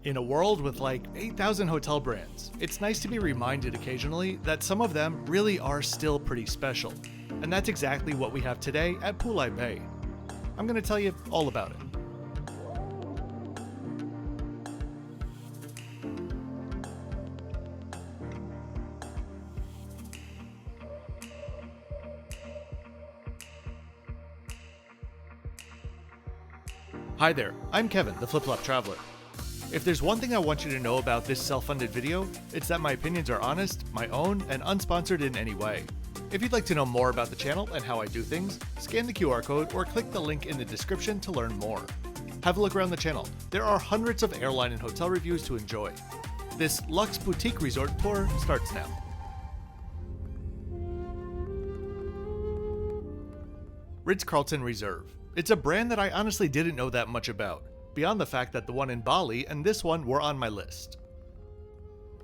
In a world with like 8,000 hotel brands, it's nice to be reminded occasionally that some of them really are still pretty special. And that's exactly what we have today at Pulai Bay. I'm going to tell you all about it. Hi there, I'm Kevin, the Flip Flop Traveler. If there's one thing I want you to know about this self-funded video, it's that my opinions are honest, my own, and unsponsored in any way. If you'd like to know more about the channel and how I do things, scan the QR code or click the link in the description to learn more. Have a look around the channel. There are hundreds of airline and hotel reviews to enjoy. This luxe boutique resort tour starts now. Ritz-Carlton Reserve. It's a brand that I honestly didn't know that much about, beyond the fact that the one in Bali and this one were on my list.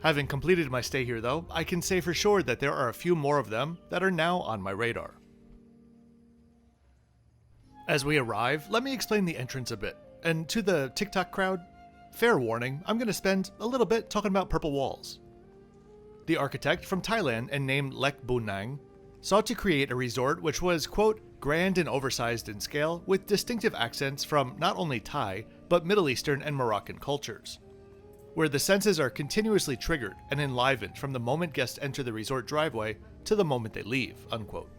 Having completed my stay here though, I can say for sure that there are a few more of them that are now on my radar. As we arrive, let me explain the entrance a bit, and to the TikTok crowd, fair warning, I'm going to spend a little bit talking about purple walls. The architect from Thailand and named Lek Bunang sought to create a resort which was, quote, grand and oversized in scale with distinctive accents from not only Thai, but Middle Eastern and Moroccan cultures, where the senses are continuously triggered and enlivened from the moment guests enter the resort driveway to the moment they leave, unquote.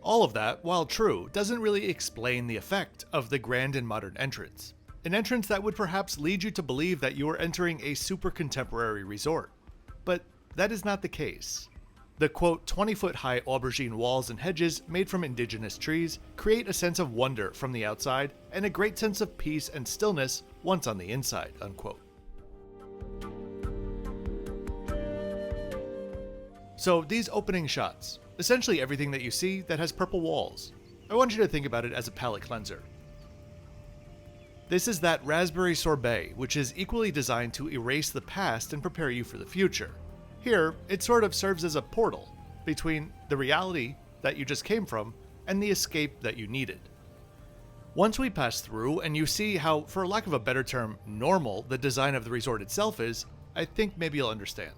All of that, while true, doesn't really explain the effect of the grand and modern entrance. An entrance that would perhaps lead you to believe that you are entering a super contemporary resort. But that is not the case. The quote 20-foot high aubergine walls and hedges made from indigenous trees create a sense of wonder from the outside and a great sense of peace and stillness once on the inside, unquote. So these opening shots, essentially everything that you see that has purple walls, I want you to think about it as a palate cleanser. This is that raspberry sorbet, which is equally designed to erase the past and prepare you for the future. Here, it sort of serves as a portal between the reality that you just came from and the escape that you needed. Once we pass through and you see how, for lack of a better term, normal the design of the resort itself is, I think maybe you'll understand.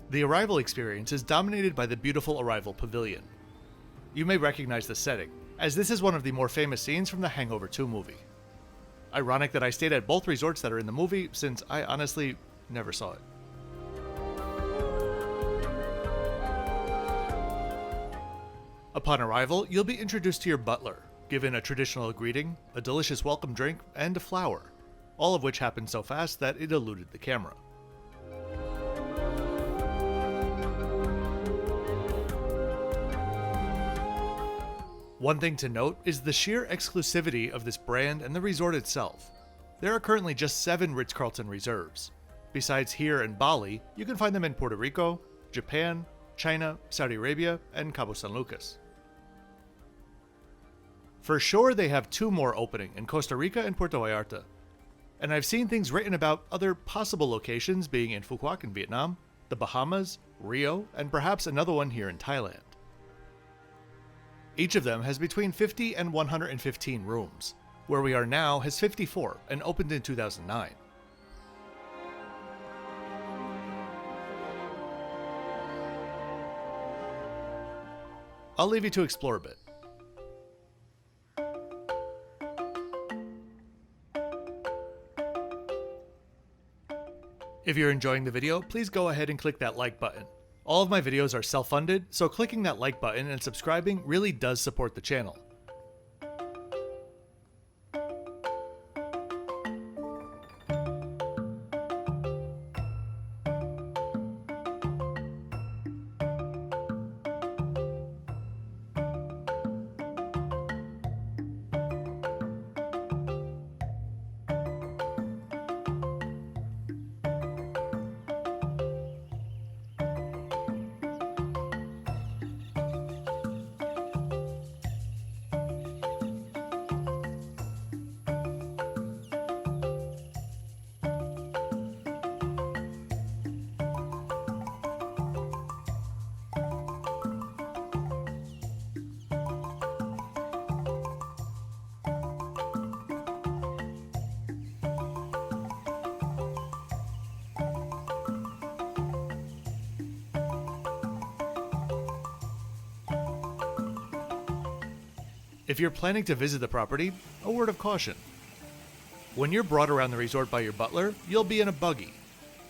The arrival experience is dominated by the beautiful Arrival Pavilion. You may recognize the setting, as this is one of the more famous scenes from the Hangover 2 movie. Ironic that I stayed at both resorts that are in the movie, since I honestly never saw it. Upon arrival, you'll be introduced to your butler, given a traditional greeting, a delicious welcome drink, and a flower, all of which happened so fast that it eluded the camera. One thing to note is the sheer exclusivity of this brand and the resort itself. There are currently just 7 Ritz-Carlton Reserves. Besides here and Bali, you can find them in Puerto Rico, Japan, China, Saudi Arabia, and Cabo San Lucas. For sure they have 2 more opening in Costa Rica and Puerto Vallarta. And I've seen things written about other possible locations being in Phu Quoc in Vietnam, the Bahamas, Rio, and perhaps another one here in Thailand. Each of them has between 50 and 115 rooms. Where we are now has 54 and opened in 2009. I'll leave you to explore a bit. If you're enjoying the video, please go ahead and click that like button. All of my videos are self-funded, so clicking that like button and subscribing really does support the channel. If you're planning to visit the property, a word of caution. When you're brought around the resort by your butler, you'll be in a buggy.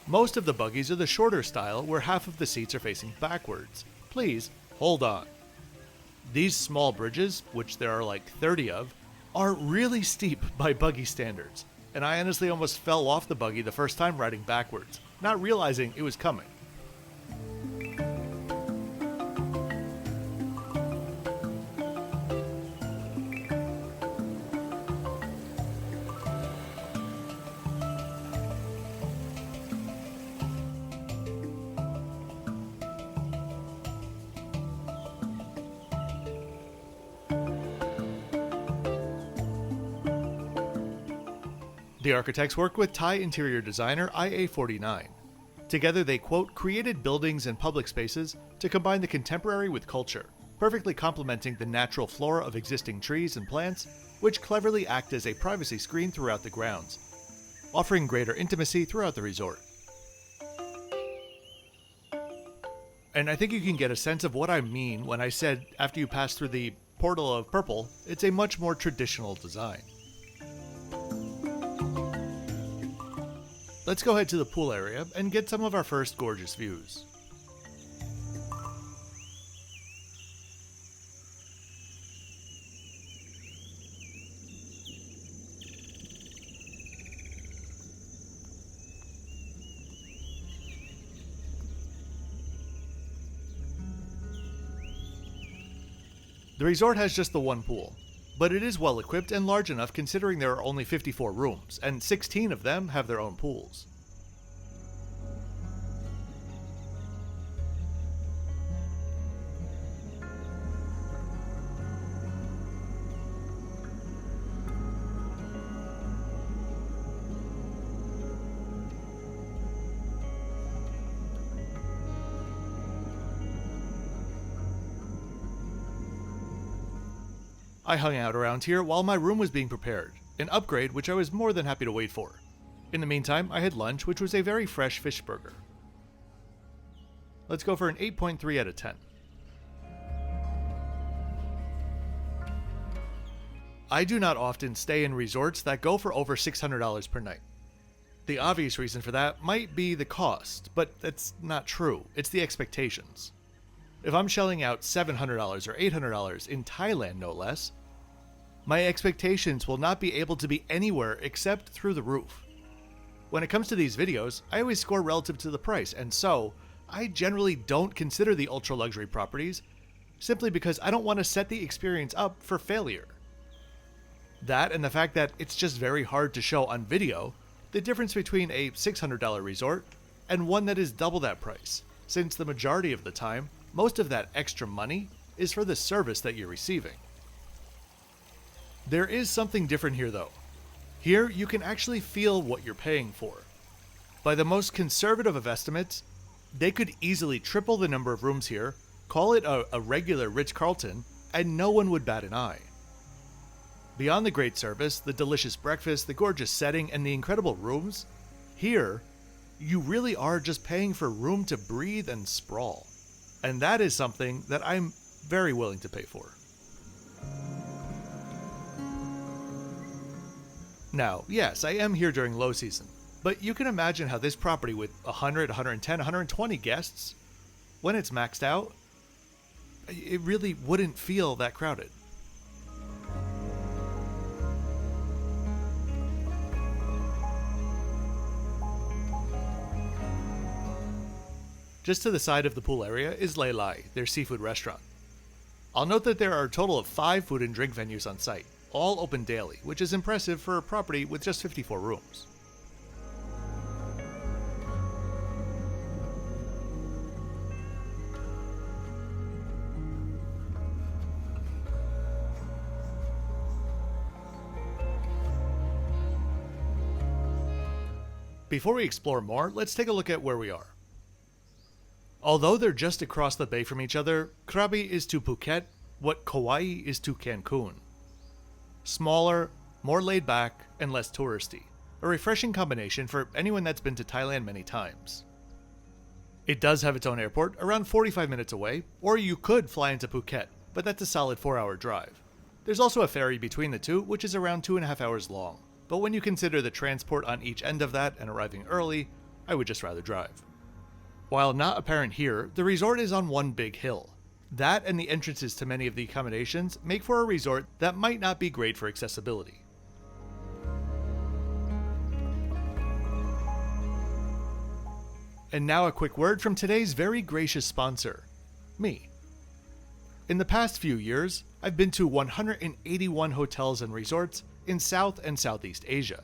Most of the buggies are the shorter style where half of the seats are facing backwards. Please, hold on. These small bridges, which there are like 30 of, are really steep by buggy standards, and I honestly almost fell off the buggy the first time riding backwards, not realizing it was coming. The architects worked with Thai interior designer IA49. Together they, quote, created buildings and public spaces to combine the contemporary with culture, perfectly complementing the natural flora of existing trees and plants, which cleverly act as a privacy screen throughout the grounds, offering greater intimacy throughout the resort. And I think you can get a sense of what I mean when I said after you pass through the portal of purple, it's a much more traditional design. Let's go head to the pool area and get some of our first gorgeous views. The resort has just the one pool, but it is well equipped and large enough considering there are only 54 rooms, and 16 of them have their own pools. I hung out around here while my room was being prepared, an upgrade which I was more than happy to wait for. In the meantime, I had lunch, which was a very fresh fish burger. Let's go for an 8.3 out of 10. I do not often stay in resorts that go for over $600 per night. The obvious reason for that might be the cost, but that's not true. It's the expectations. If I'm shelling out $700 or $800 in Thailand, no less, my expectations will not be able to be anywhere except through the roof. When it comes to these videos, I always score relative to the price, and so I generally don't consider the ultra luxury properties simply because I don't want to set the experience up for failure. That and the fact that it's just very hard to show on video the difference between a $600 resort and one that is double that price, since the majority of the time, most of that extra money is for the service that you're receiving. There is something different here though. Here you can actually feel what you're paying for. By the most conservative of estimates, they could easily triple the number of rooms here, call it a regular Ritz-Carlton, and no one would bat an eye. Beyond the great service, the delicious breakfast, the gorgeous setting, and the incredible rooms, here, you really are just paying for room to breathe and sprawl. And that is something that I'm very willing to pay for. Now, yes, I am here during low season, but you can imagine how this property with 100, 110, 120 guests, when it's maxed out, it really wouldn't feel that crowded. Just to the side of the pool area is Lei Lai, their seafood restaurant. I'll note that there are a total of 5 food and drink venues on site, all open daily, which is impressive for a property with just 54 rooms. Before we explore more, let's take a look at where we are. Although they're just across the bay from each other, Krabi is to Phuket what Kauai is to Cancun. Smaller, more laid back, and less touristy. A refreshing combination for anyone that's been to Thailand many times. It does have its own airport, around 45 minutes away, or you could fly into Phuket, but that's a solid 4-hour drive. There's also a ferry between the two, which is around 2.5 hours long, but when you consider the transport on each end of that and arriving early, I would just rather drive. While not apparent here, the resort is on one big hill. That and the entrances to many of the accommodations make for a resort that might not be great for accessibility. And now a quick word from today's very gracious sponsor, me. In the past few years, I've been to 181 hotels and resorts in South and Southeast Asia.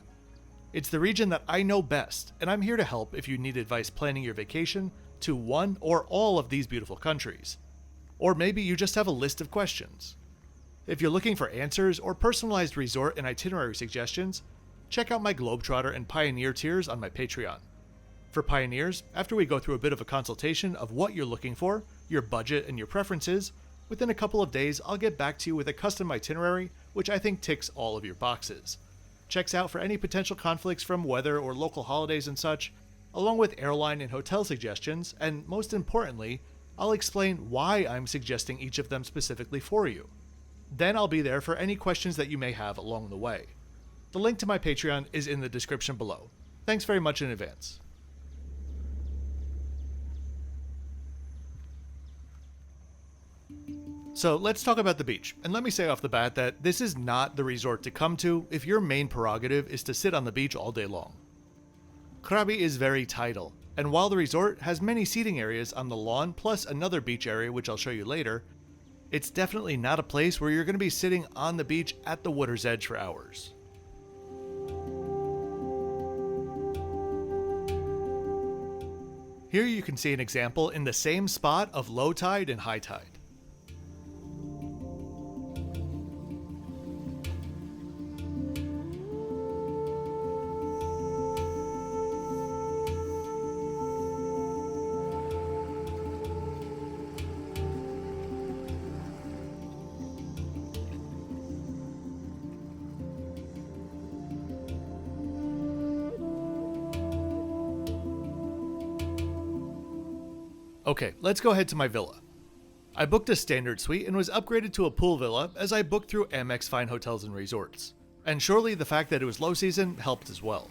It's the region that I know best, and I'm here to help if you need advice planning your vacation to one or all of these beautiful countries. Or maybe you just have a list of questions. If you're looking for answers or personalized resort and itinerary suggestions, check out my Globetrotter and Pioneer tiers on my Patreon. For Pioneers, after we go through a bit of a consultation of what you're looking for, your budget, and your preferences, within a couple of days I'll get back to you with a custom itinerary which I think ticks all of your boxes. Checks out for any potential conflicts from weather or local holidays and such, along with airline and hotel suggestions, and most importantly, I'll explain why I'm suggesting each of them specifically for you. Then I'll be there for any questions that you may have along the way. The link to my Patreon is in the description below. Thanks very much in advance. So let's talk about the beach, and let me say off the bat that this is not the resort to come to if your main prerogative is to sit on the beach all day long. Krabi is very tidal, and while the resort has many seating areas on the lawn plus another beach area which I'll show you later, it's definitely not a place where you're going to be sitting on the beach at the water's edge for hours. Here you can see an example in the same spot of low tide and high tide. Okay, let's go ahead to my villa. I booked a standard suite and was upgraded to a pool villa as I booked through Amex Fine Hotels and Resorts. And surely the fact that it was low season helped as well.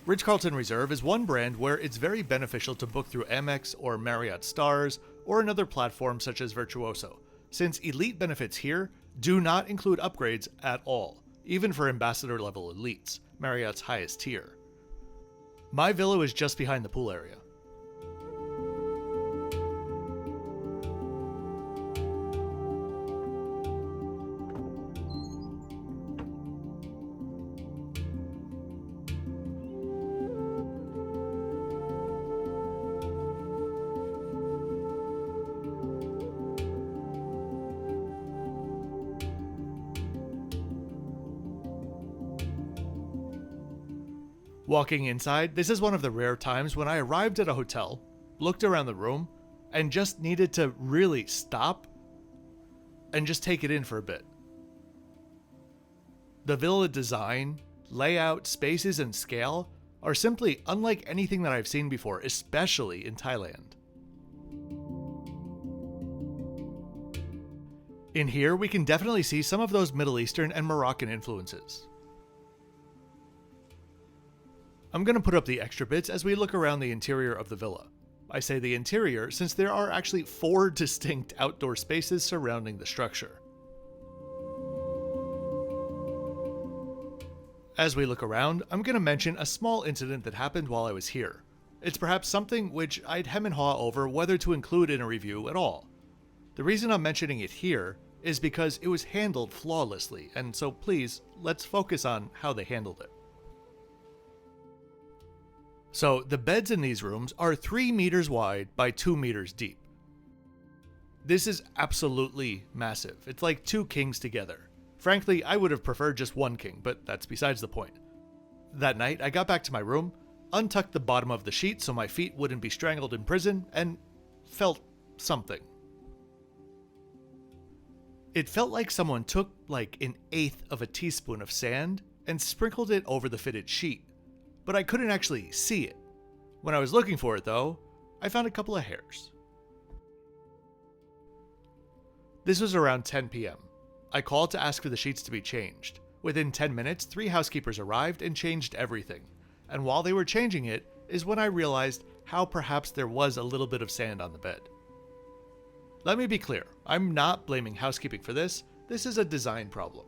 Ritz-Carlton Reserve is one brand where it's very beneficial to book through Amex or Marriott Stars or another platform such as Virtuoso, since elite benefits here do not include upgrades at all, even for ambassador level elites, Marriott's highest tier. My villa was just behind the pool area. Walking inside, this is one of the rare times when I arrived at a hotel, looked around the room, and just needed to really stop and just take it in for a bit. The villa design, layout, spaces, and scale are simply unlike anything that I've seen before, especially in Thailand. In here, we can definitely see some of those Middle Eastern and Moroccan influences. I'm going to put up the extra bits as we look around the interior of the villa. I say the interior since there are actually 4 distinct outdoor spaces surrounding the structure. As we look around, I'm going to mention a small incident that happened while I was here. It's perhaps something which I'd hem and haw over whether to include in a review at all. The reason I'm mentioning it here is because it was handled flawlessly, and so please, let's focus on how they handled it. So, the beds in these rooms are 3 meters wide by 2 meters deep. This is absolutely massive. It's like 2 kings together. Frankly, I would have preferred just 1 king, but that's besides the point. That night, I got back to my room, untucked the bottom of the sheet so my feet wouldn't be strangled in prison, and felt something. It felt like someone took like 1/8 of a teaspoon of sand and sprinkled it over the fitted sheet, but I couldn't actually see it. When I was looking for it though, I found a couple of hairs. This was around 10 p.m. I called to ask for the sheets to be changed. Within 10 minutes, 3 housekeepers arrived and changed everything. And while they were changing it, is when I realized how perhaps there was a little bit of sand on the bed. Let me be clear, I'm not blaming housekeeping for this. This is a design problem.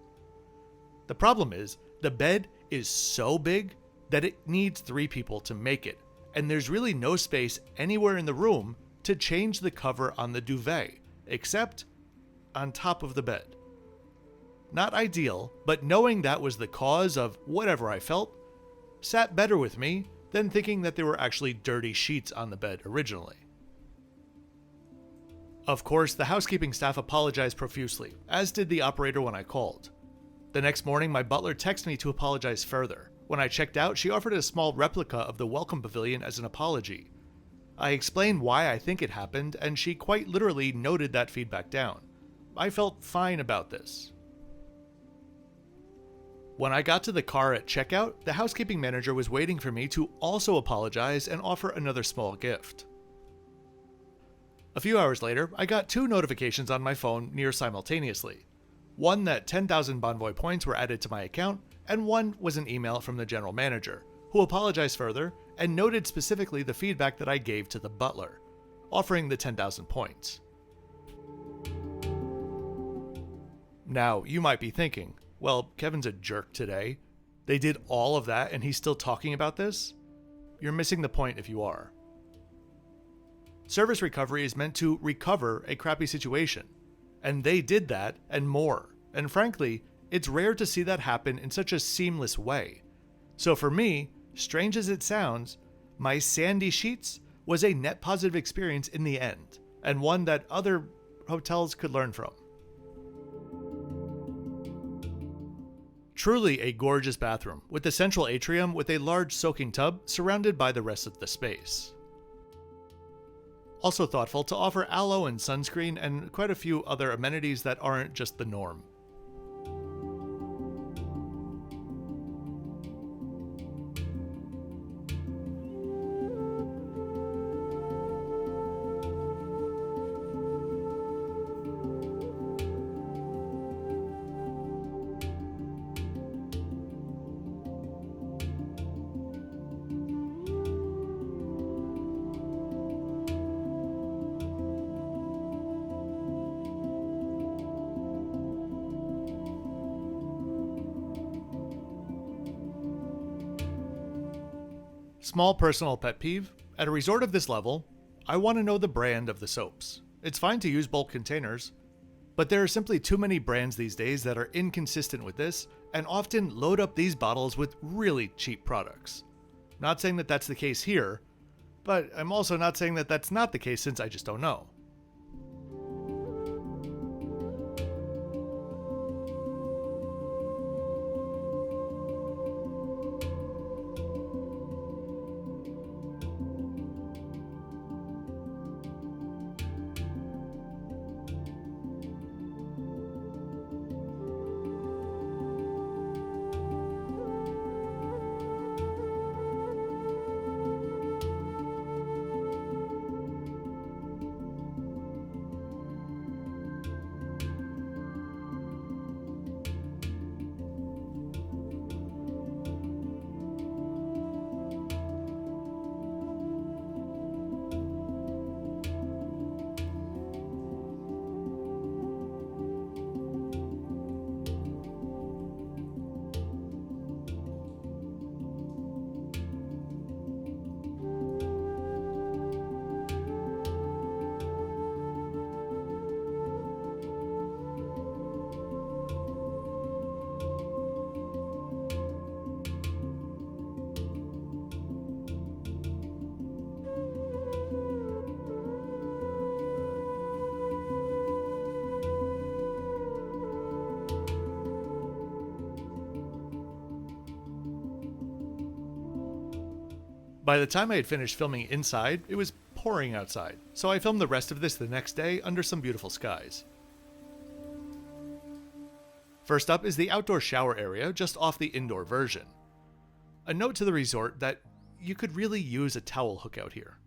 The problem is, the bed is so big that it needs 3 people to make it, and there's really no space anywhere in the room to change the cover on the duvet, except on top of the bed. Not ideal, but knowing that was the cause of whatever I felt sat better with me than thinking that there were actually dirty sheets on the bed originally. Of course, the housekeeping staff apologized profusely, as did the operator when I called. The next morning, my butler texted me to apologize further. When I checked out, she offered a small replica of the welcome pavilion as an apology. I explained why I think it happened, and she quite literally noted that feedback down. I felt fine about this. When I got to the car at checkout, the housekeeping manager was waiting for me to also apologize and offer another small gift. A few hours later, I got 2 notifications on my phone near simultaneously. One that 10,000 Bonvoy points were added to my account, and one was an email from the general manager, who apologized further and noted specifically the feedback that I gave to the butler, offering the 10,000 points. Now, you might be thinking, well, Kevin's a jerk today. They did all of that and he's still talking about this? You're missing the point if you are. Service recovery is meant to recover a crappy situation, and they did that and more. And frankly, it's rare to see that happen in such a seamless way. So for me, strange as it sounds, my sandy sheets was a net positive experience in the end, and one that other hotels could learn from. Truly a gorgeous bathroom, with the central atrium with a large soaking tub surrounded by the rest of the space. Also thoughtful to offer aloe and sunscreen and quite a few other amenities that aren't just the norm. Small personal pet peeve, at a resort of this level, I want to know the brand of the soaps. It's fine to use bulk containers, but there are simply too many brands these days that are inconsistent with this and often load up these bottles with really cheap products. Not saying that that's the case here, but I'm also not saying that that's not the case since I just don't know. By the time I had finished filming inside, it was pouring outside, so I filmed the rest of this the next day under some beautiful skies. First up is the outdoor shower area just off the indoor version. A note to the resort that you could really use a towel hook out here.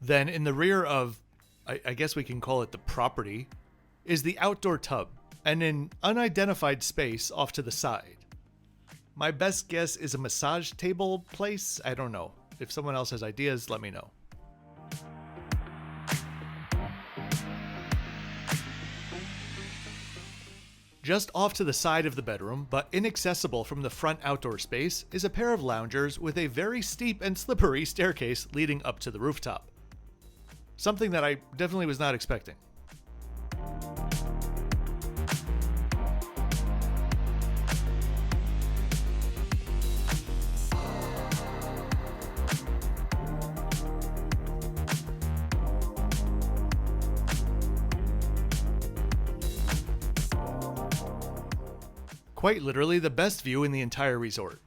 Then in the rear of, I guess we can call it the property, is the outdoor tub, and an unidentified space off to the side. My best guess is a massage table place. I don't know. If someone else has ideas, let me know. Just off to the side of the bedroom, but inaccessible from the front outdoor space, is a pair of loungers with a very steep and slippery staircase leading up to the rooftop. Something that I definitely was not expecting. Quite literally the best view in the entire resort.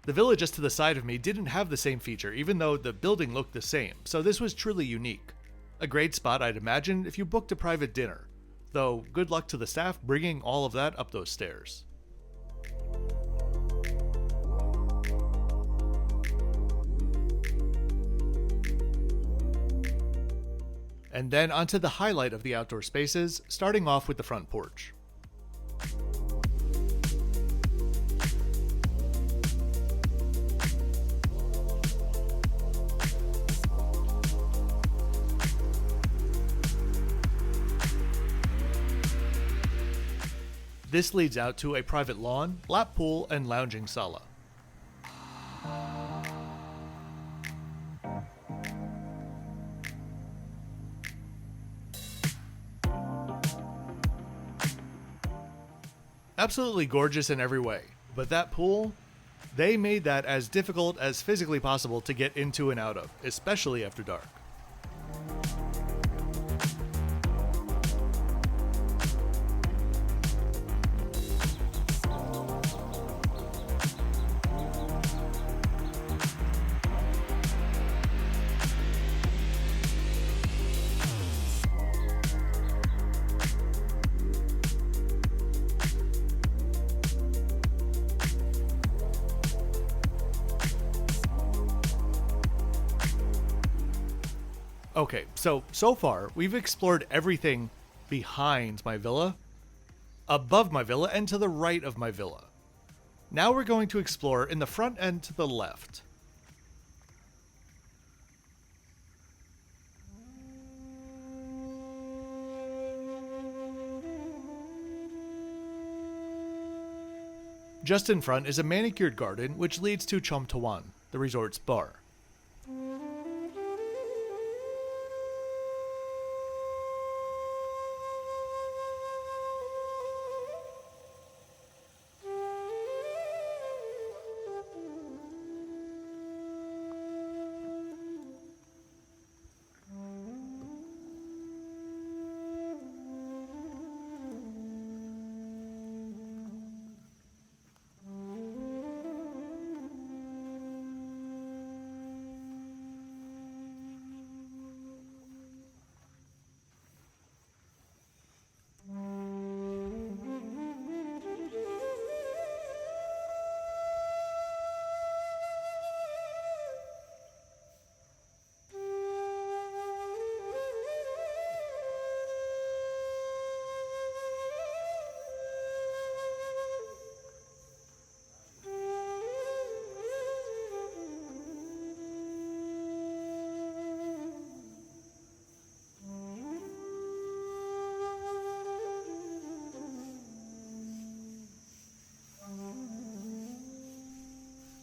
The villa just to the side of me didn't have the same feature, even though the building looked the same, so this was truly unique. A great spot, I'd imagine, if you booked a private dinner, though good luck to the staff bringing all of that up those stairs. And then onto the highlight of the outdoor spaces, starting off with the front porch. This leads out to a private lawn, lap pool, and lounging sala. Absolutely gorgeous in every way, but that pool, they made that as difficult as physically possible to get into and out of, especially after dark. Okay, so far, we've explored everything behind my villa, above my villa, and to the right of my villa. Now we're going to explore in the front and to the left. Just in front is a manicured garden which leads to Chom Tawan, the resort's bar.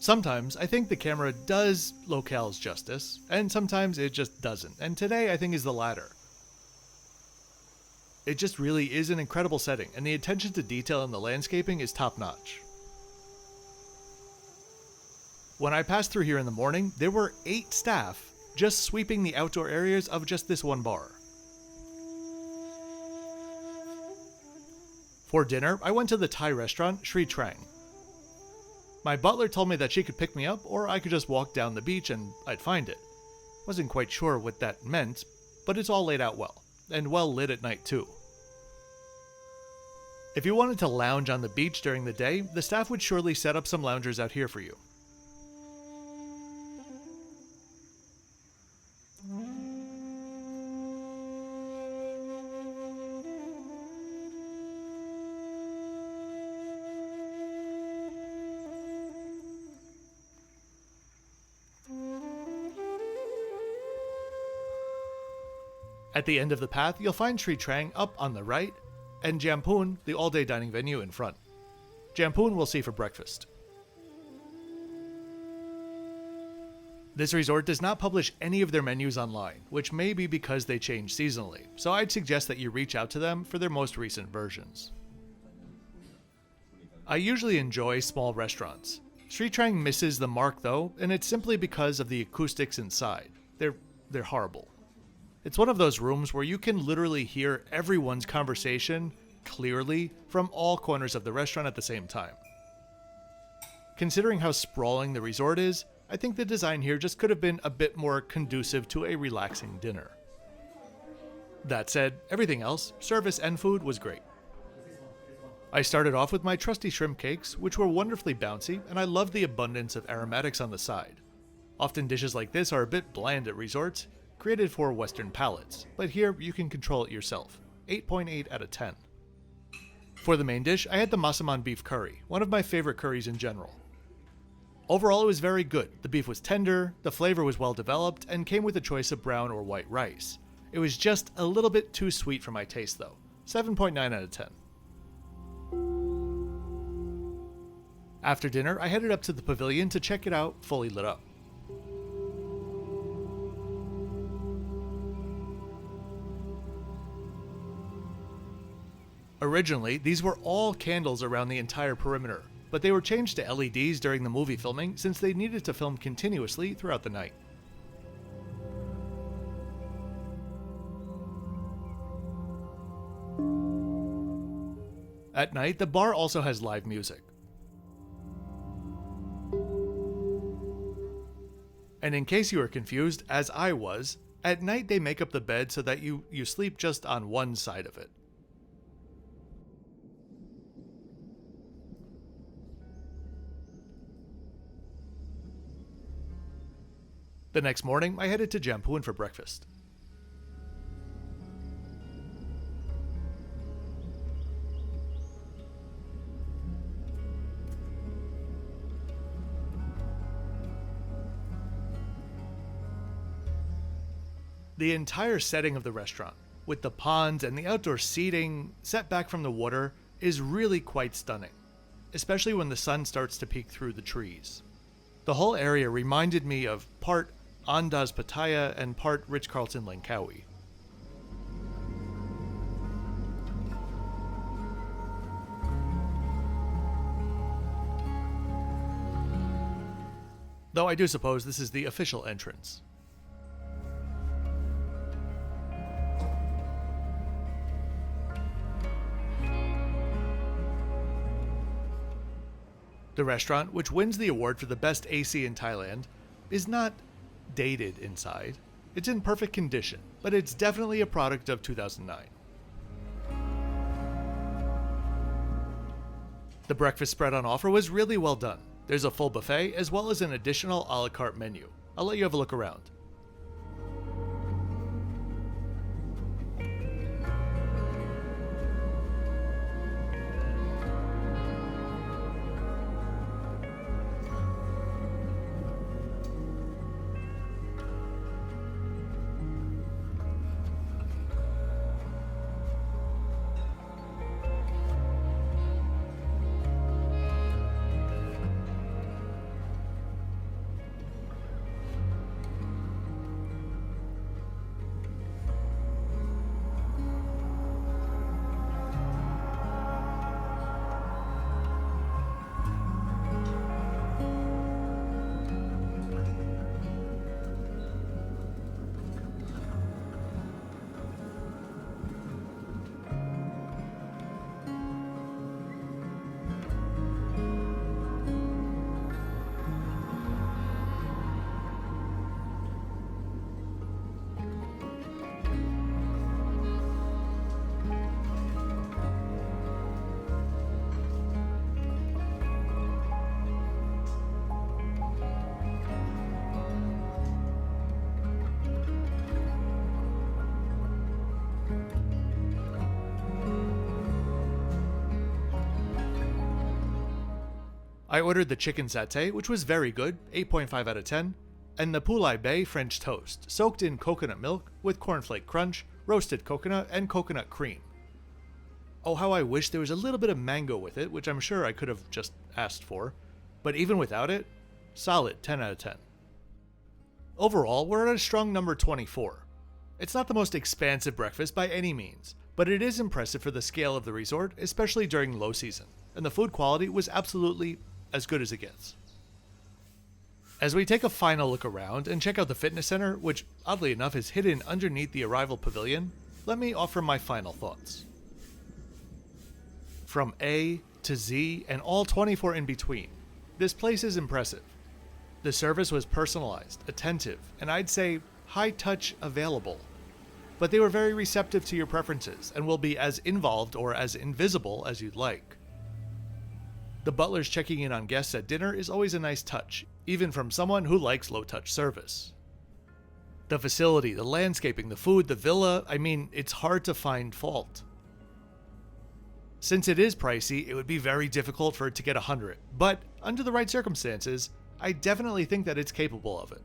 Sometimes I think the camera does locales justice, and sometimes it just doesn't, and today I think is the latter. It just really is an incredible setting, and the attention to detail in the landscaping is top-notch. When I passed through here in the morning, there were 8 staff just sweeping the outdoor areas of just this one bar. For dinner, I went to the Thai restaurant Sri Trang. My butler told me that she could pick me up, or I could just walk down the beach and I'd find it. Wasn't quite sure what that meant, but it's all laid out well, and well lit at night too. If you wanted to lounge on the beach during the day, the staff would surely set up some loungers out here for you. At the end of the path, you'll find Sri Trang up on the right, and Jampoon, the all-day dining venue, in front. Jampoon we'll see for breakfast. This resort does not publish any of their menus online, which may be because they change seasonally, so I'd suggest that you reach out to them for their most recent versions. I usually enjoy small restaurants. Sri Trang misses the mark though, and it's simply because of the acoustics inside. They're horrible. It's one of those rooms where you can literally hear everyone's conversation clearly from all corners of the restaurant at the same time. Considering how sprawling the resort is, I think the design here just could have been a bit more conducive to a relaxing dinner. That said, everything else, service and food, was great. I started off with my trusty shrimp cakes, which were wonderfully bouncy, and I loved the abundance of aromatics on the side. Often dishes like this are a bit bland at resorts, created for Western palates, but here you can control it yourself. 8.8 out of 10. For the main dish, I had the Massaman beef curry, one of my favorite curries in general. Overall, it was very good. The beef was tender, the flavor was well developed, and came with a choice of brown or white rice. It was just a little bit too sweet for my taste though. 7.9 out of 10. After dinner, I headed up to the pavilion to check it out fully lit up. Originally, these were all candles around the entire perimeter, but they were changed to LEDs during the movie filming since they needed to film continuously throughout the night. At night, the bar also has live music. And in case you were confused, as I was, at night they make up the bed so that you sleep just on one side of it. The next morning, I headed to Jampoon for breakfast. The entire setting of the restaurant, with the ponds and the outdoor seating set back from the water, is really quite stunning, especially when the sun starts to peek through the trees. The whole area reminded me of part Andaz Pattaya and part Ritz-Carlton Langkawi. Though I do suppose this is the official entrance. The restaurant, which wins the award for the best AC in Thailand, is not dated inside. It's in perfect condition, but it's definitely a product of 2009. The breakfast spread on offer was really well done. There's a full buffet as well as an additional a la carte menu. I'll let you have a look around. I ordered the chicken satay, which was very good, 8.5 out of 10, and the Pulai Bay French toast, soaked in coconut milk with cornflake crunch, roasted coconut, and coconut cream. Oh, how I wish there was a little bit of mango with it, which I'm sure I could have just asked for. But even without it, solid 10 out of 10. Overall, we're at a strong number 24. It's not the most expansive breakfast by any means, but it is impressive for the scale of the resort, especially during low season, and the food quality was absolutely as good as it gets. As we take a final look around and check out the fitness center, which oddly enough is hidden underneath the arrival pavilion, let me offer my final thoughts. From A to Z and all 24 in between, this place is impressive. The service was personalized, attentive, and I'd say high-touch available. But they were very receptive to your preferences and will be as involved or as invisible as you'd like. The butlers checking in on guests at dinner is always a nice touch, even from someone who likes low-touch service. The facility, the landscaping, the food, the villa, it's hard to find fault. Since it is pricey, it would be very difficult for it to get 100, but under the right circumstances, I definitely think that it's capable of it.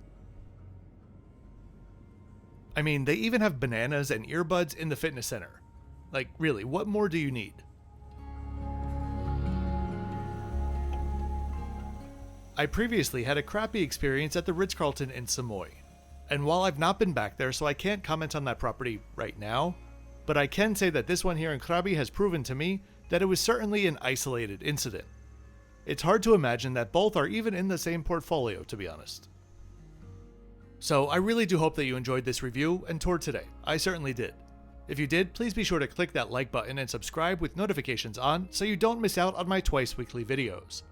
They even have bananas and earbuds in the fitness center. Like, really, what more do you need? I previously had a crappy experience at the Ritz-Carlton in Samoy, and while I've not been back there, so I can't comment on that property right now, but I can say that this one here in Krabi has proven to me that it was certainly an isolated incident. It's hard to imagine that both are even in the same portfolio, to be honest. So I really do hope that you enjoyed this review and tour today. I certainly did. If you did, please be sure to click that like button and subscribe with notifications on so you don't miss out on my twice weekly videos.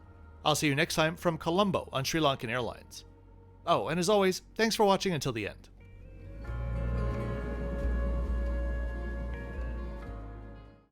I'll see you next time from Colombo on Sri Lankan Airlines. Oh, and as always, thanks for watching until the end.